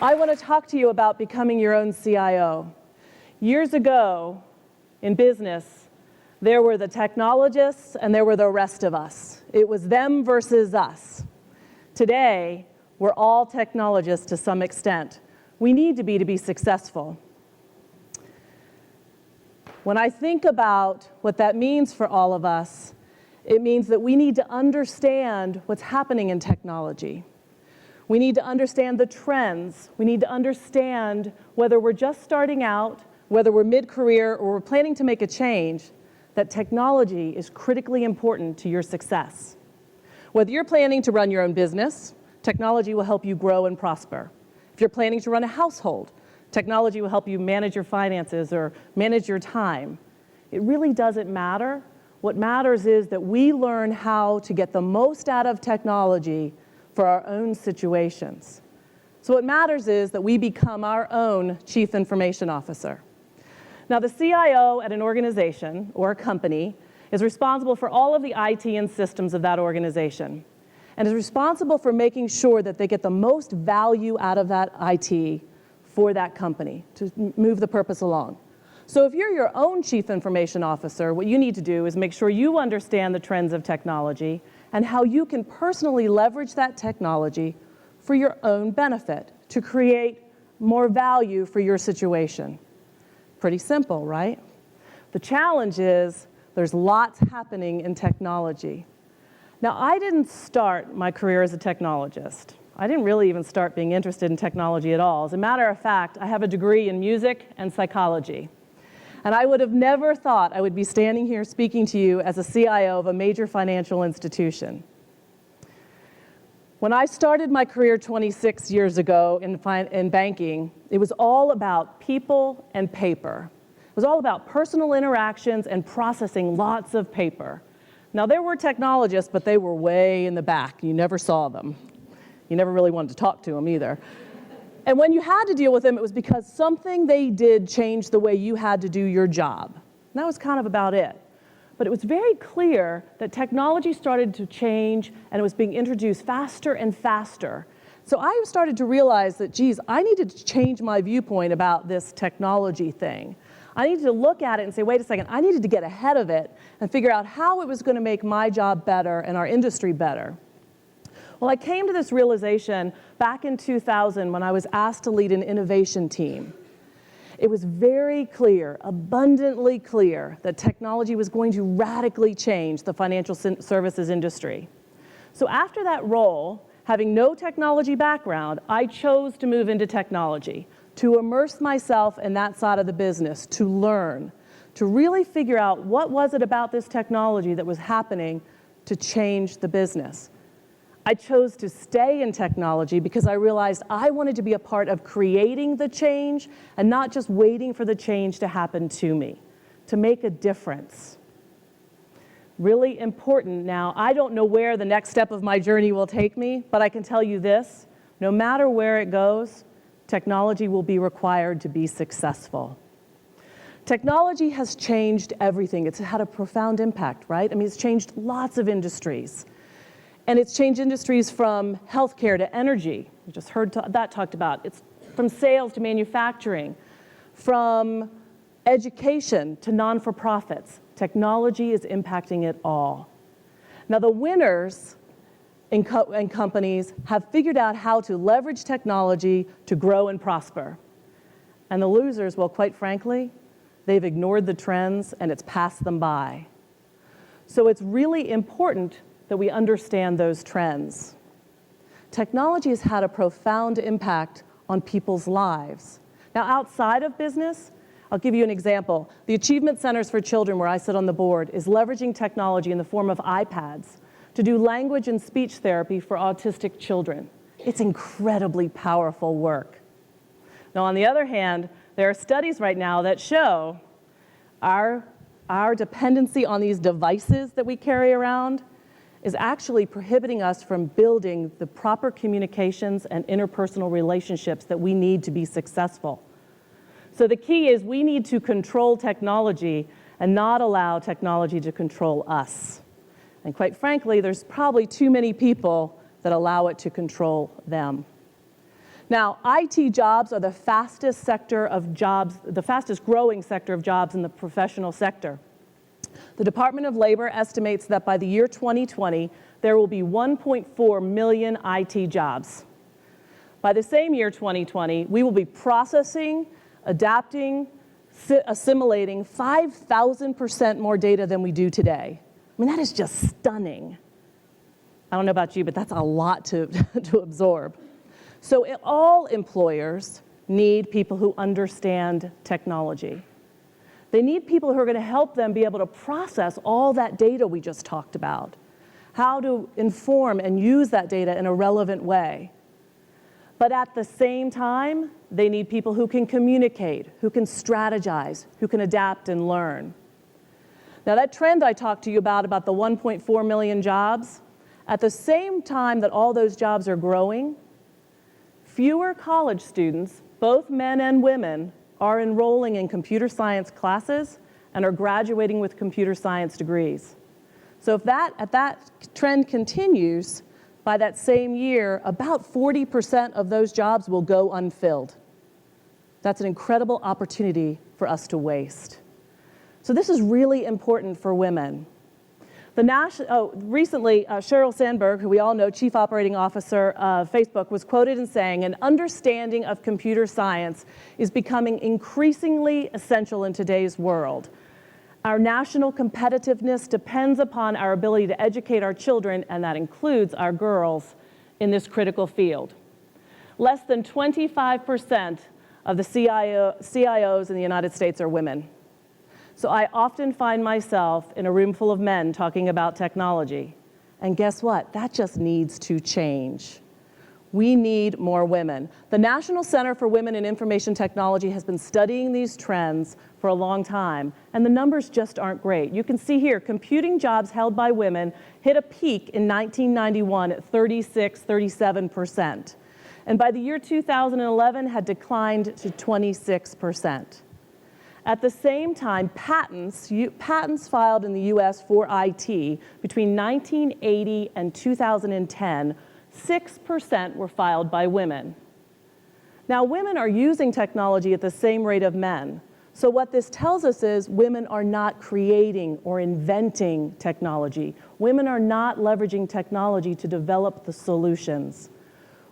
I want to talk to you about becoming your own CIO. Years ago, in business, there were the technologists and there were the rest of us. It was them versus us. Today, we're all technologists to some extent. We need to be successful. When I think about what that means for all of us, it means that we need to understand what's happening in technology. We need to understand the trends. We need to understand whether we're just starting out, whether we're mid-career, or we're planning to make a change, that technology is critically important to your success. Whether you're planning to run your own business, technology will help you grow and prosper. If you're planning to run a household, technology will help you manage your finances or manage your time. It really doesn't matter. What matters is that we learn how to get the most out of technology for our own situations. So what matters is that we become our own Chief Information Officer. Now, the CIO at an organization or a company is responsible for all of the IT and systems of that organization, and is responsible for making sure that they get the most value out of that IT for that company to move the purpose along. So if you're your own Chief Information Officer, what you need to do is make sure you understand the trends of technology and how you can personally leverage that technology for your own benefit to create more value for your situation. Pretty simple, right? The challenge is there's lots happening in technology. Now, I didn't start my career as a technologist. I didn't really even start being interested in technology at all. As a matter of fact, I have a degree in music and psychology. And I would have never thought I would be standing here speaking to you as a CIO of a major financial institution. When I started my career 26 years ago in banking, it was all about people and paper. It was all about personal interactions and processing lots of paper. Now, there were technologists, but they were way in the back. You never saw them. You never really wanted to talk to them either. And when you had to deal with them, it was because something they did changed the way you had to do your job. And that was kind of about it. But it was very clear that technology started to change and it was being introduced faster and faster. So I started to realize that, geez, I needed to change my viewpoint about this technology thing. I needed to look at it and say, wait a second, I needed to get ahead of it and figure out how it was going to make my job better and our industry better. Well, I came to this realization back in 2000 when I was asked to lead an innovation team. It was very clear, abundantly clear, that technology was going to radically change the financial services industry. So after that role, having no technology background, I chose to move into technology, to immerse myself in that side of the business, to learn, to really figure out what was it about this technology that was happening to change the business. I chose to stay in technology because I realized I wanted to be a part of creating the change and not just waiting for the change to happen to me, to make a difference. Really important. Now, I don't know where the next step of my journey will take me, but I can tell you this, no matter where it goes, technology will be required to be successful. Technology has changed everything. It's had a profound impact, right? I mean, it's changed lots of industries. And it's changed industries from healthcare to energy. We just heard that talked about. It's from sales to manufacturing, from education to non-for-profits. Technology is impacting it all. Now, the winners in companies have figured out how to leverage technology to grow and prosper. And the losers, well, quite frankly, they've ignored the trends and it's passed them by. So it's really important that we understand those trends. Technology has had a profound impact on people's lives. Now, outside of business, I'll give you an example. The Achievement Centers for Children, where I sit on the board, is leveraging technology in the form of iPads to do language and speech therapy for autistic children. It's incredibly powerful work. Now, on the other hand, there are studies right now that show our dependency on these devices that we carry around is actually prohibiting us from building the proper communications and interpersonal relationships that we need to be successful. So the key is we need to control technology and not allow technology to control us. And quite frankly, there's probably too many people that allow it to control them. Now, IT jobs are the fastest sector of jobs, the fastest growing sector of jobs in the professional sector. The Department of Labor estimates that by the year 2020, there will be 1.4 million IT jobs. By the same year, 2020, we will be processing, adapting, assimilating 5,000% more data than we do today. I mean, that is just stunning. I don't know about you, but that's a lot to absorb. So all employers need people who understand technology. They need people who are going to help them be able to process all that data we just talked about, how to inform and use that data in a relevant way. But at the same time, they need people who can communicate, who can strategize, who can adapt and learn. Now, that trend I talked to you about the 1.4 million jobs, at the same time that all those jobs are growing, fewer college students, both men and women, are enrolling in computer science classes and are graduating with computer science degrees. So if that trend continues, by that same year, about 40% of those jobs will go unfilled. That's an incredible opportunity for us to waste. So this is really important for women. Recently, Sheryl Sandberg, who we all know, Chief Operating Officer of Facebook, was quoted as saying, "An understanding of computer science is becoming increasingly essential in today's world. Our national competitiveness depends upon our ability to educate our children, and that includes our girls, in this critical field." Less than 25% of the CIOs in the United States are women. So I often find myself in a room full of men talking about technology. And guess what? That just needs to change. We need more women. The National Center for Women in Information Technology has been studying these trends for a long time, and the numbers just aren't great. You can see here, computing jobs held by women hit a peak in 1991 at 37%, and by the year 2011 had declined to 26%. At the same time, patents filed in the US for IT between 1980 and 2010, 6% were filed by women. Now, women are using technology at the same rate of men. So what this tells us is women are not creating or inventing technology. Women are not leveraging technology to develop the solutions.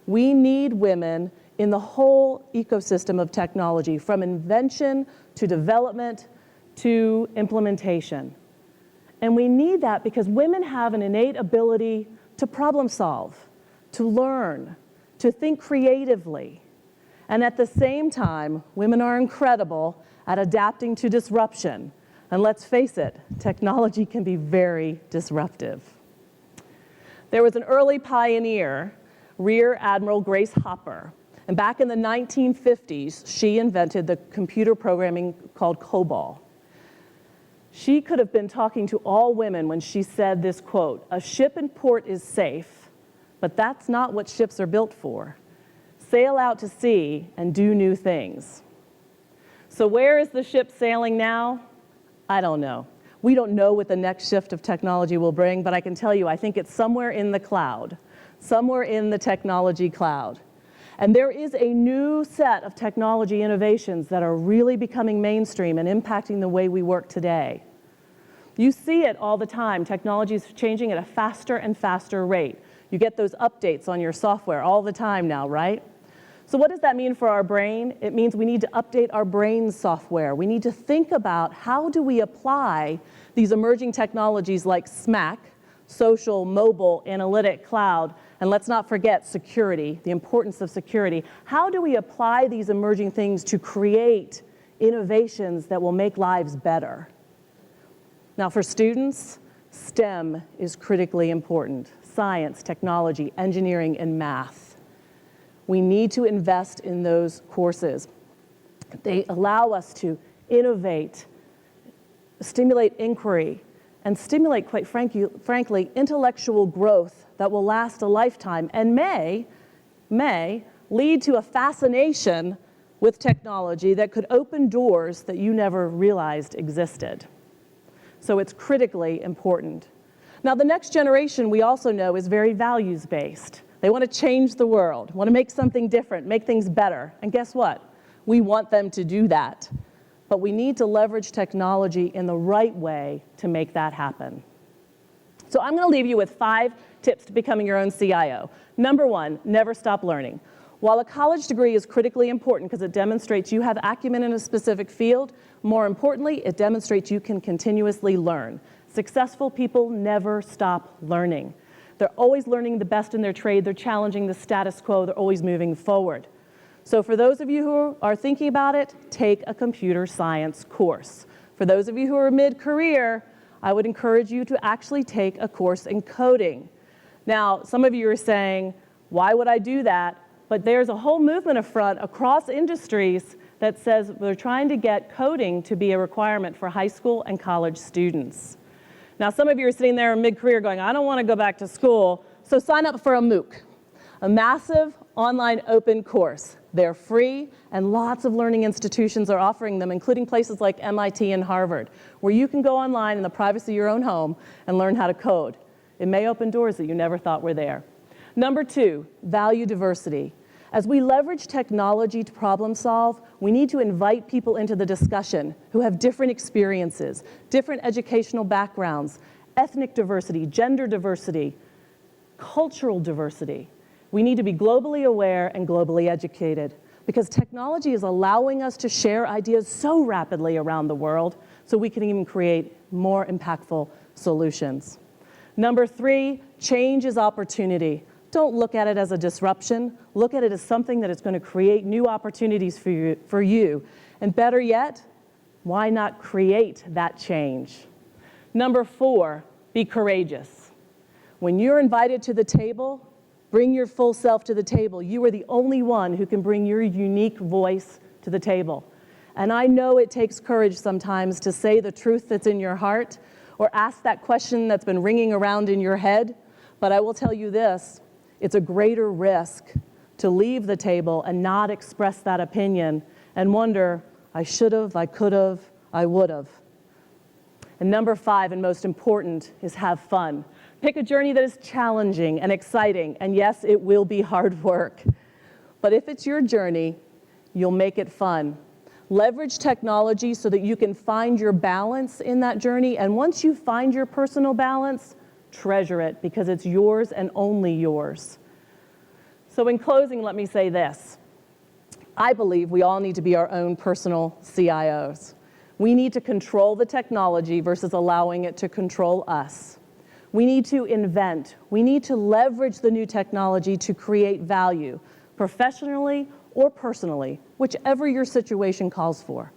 We need women in the whole ecosystem of technology, from invention to development to implementation. And we need that because women have an innate ability to problem solve, to learn, to think creatively. And at the same time, women are incredible at adapting to disruption. And let's face it, technology can be very disruptive. There was an early pioneer, Rear Admiral Grace Hopper. And back in the 1950s, she invented the computer programming called COBOL. She could have been talking to all women when she said this quote, "A ship in port is safe, but that's not what ships are built for. Sail out to sea and do new things." So where is the ship sailing now? I don't know. We don't know what the next shift of technology will bring, but I can tell you, I think it's somewhere in the cloud, somewhere in the technology cloud. And there is a new set of technology innovations that are really becoming mainstream and impacting the way we work today. You see it all the time. Technology is changing at a faster and faster rate. You get those updates on your software all the time now, right? So what does that mean for our brain? It means we need to update our brain software. We need to think about how do we apply these emerging technologies like SMAC, social, mobile, analytic, cloud, and let's not forget security, the importance of security. How do we apply these emerging things to create innovations that will make lives better? Now for students, STEM is critically important. Science, technology, engineering, and math. We need to invest in those courses. They allow us to innovate, stimulate inquiry, and stimulate, quite frankly, intellectual growth that will last a lifetime and may lead to a fascination with technology that could open doors that you never realized existed. So it's critically important. Now, the next generation, we also know, is very values-based. They want to change the world, want to make something different, make things better. And guess what? We want them to do that. But we need to leverage technology in the right way to make that happen. So I'm going to leave you with 5 tips to becoming your own CIO. Number 1, never stop learning. While a college degree is critically important because it demonstrates you have acumen in a specific field, more importantly, it demonstrates you can continuously learn. Successful people never stop learning. They're always learning the best in their trade. They're challenging the status quo. They're always moving forward. So for those of you who are thinking about it, take a computer science course. For those of you who are mid-career, I would encourage you to actually take a course in coding. Now, some of you are saying, why would I do that? But there's a whole movement across industries that says they're trying to get coding to be a requirement for high school and college students. Now, some of you are sitting there in mid-career going, I don't want to go back to school, so sign up for a MOOC, a massive online open course. They're free, and lots of learning institutions are offering them, including places like MIT and Harvard, where you can go online in the privacy of your own home and learn how to code. It may open doors that you never thought were there. Number 2, value diversity. As we leverage technology to problem solve, we need to invite people into the discussion who have different experiences, different educational backgrounds, ethnic diversity, gender diversity, cultural diversity. We need to be globally aware and globally educated because technology is allowing us to share ideas so rapidly around the world so we can even create more impactful solutions. Number 3, change is opportunity. Don't look at it as a disruption. Look at it as something that is going to create new opportunities for you. And better yet, why not create that change? Number 4, be courageous. When you're invited to the table, bring your full self to the table. You are the only one who can bring your unique voice to the table. And I know it takes courage sometimes to say the truth that's in your heart or ask that question that's been ringing around in your head. But I will tell you this, it's a greater risk to leave the table and not express that opinion and wonder, I should have, I could have, I would have. And number 5, and most important, is have fun. Pick a journey that is challenging and exciting, and yes, it will be hard work. But if it's your journey, you'll make it fun. Leverage technology so that you can find your balance in that journey, and once you find your personal balance, treasure it because it's yours and only yours. So in closing, let me say this. I believe we all need to be our own personal CIOs. We need to control the technology versus allowing it to control us. We need to invent. We need to leverage the new technology to create value, professionally or personally, whichever your situation calls for.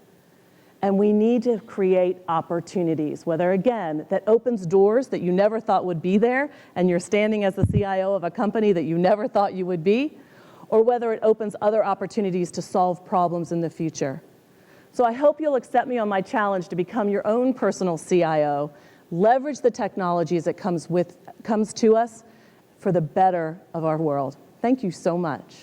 And we need to create opportunities, whether, again, that opens doors that you never thought would be there, and you're standing as the CIO of a company that you never thought you would be, or whether it opens other opportunities to solve problems in the future. So I hope you'll accept me on my challenge to become your own personal CIO, leverage the technology as it comes to us for the better of our world. Thank you so much.